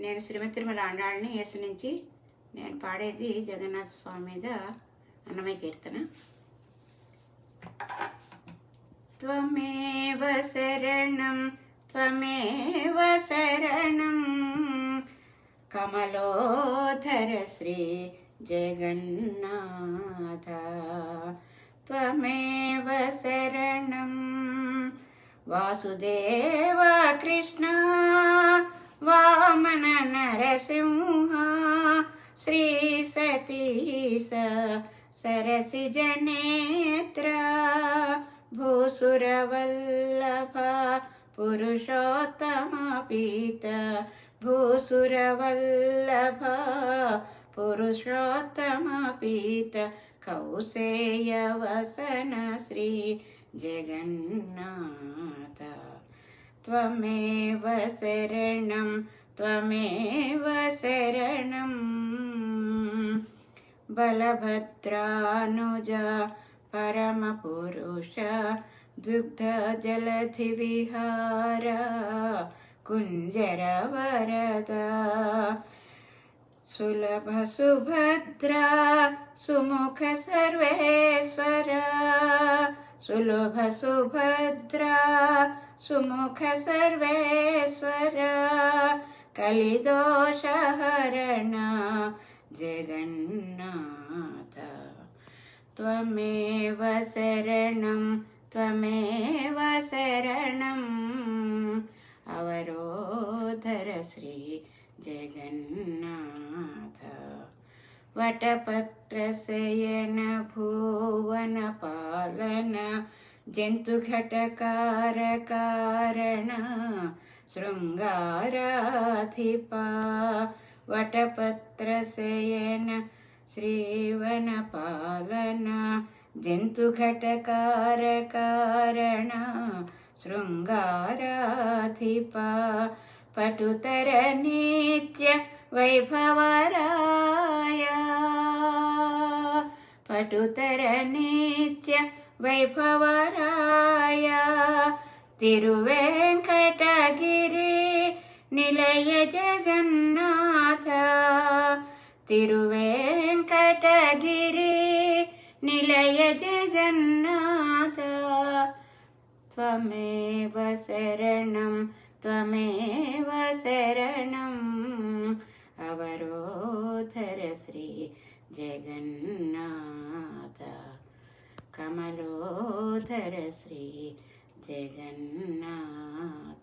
నేను శ్రీమతి తిరుమల ఆండాళ్ళని యేసు నుంచి. నేను పాడేది జగన్నాథ స్వామి మీద అన్నమయ్య కీర్తన. త్వమేవ శరణం త్వమేవ శరణం కమలోధర శ్రీ జగన్నాథ. త్వమేవ శరణం వాసుదేవ కృష్ణ వామన నరసింహ శ్రీ సతీశ సరసిజ నేత్ర భూసురవల్లభ పురుషోత్తమ పీత భూసురవల్లభ పురుషోత్తమ పీత కౌసేయ వసన శ్రీ జగన్నాథ. త్వమేవ శరణం త్వమేవ శరణం బలభద్రానుజ పరమపురుష దుగ్ధ జలధి విహార కుంజర వరద సులభ సుభద్ర సుముఖ సర్వేశ్వర సులభ సుభద్ర సుముఖ సర్వేశ్వర కలిదోషహరణ జగన్నాథ. త్వమేవ శరణం త్వమేవ శరణం అవరోధర శ్రీ జగన్నాథ. వటపత్రశయన భువన పాలన జంతుఘటకార కారణ శృంగారాధిప వటపత్రశయన శ్రీవన పాలన జంతుఘటకార కారణ శృంగారాధిప పటుతర నిత్య వైభవరాయ పటుతర నిత్య వైభవరాయ తిరువేంకటగిరి నిలయ జగన్నాథ తిరువేంకటగిరి నిలయ జగన్నాథ. త్వమేవ శరణం త్వమేవ శరణం అవరోధర శ్రీ జగన్నాథ కమలోధర శ్రీ జగన్నాథ.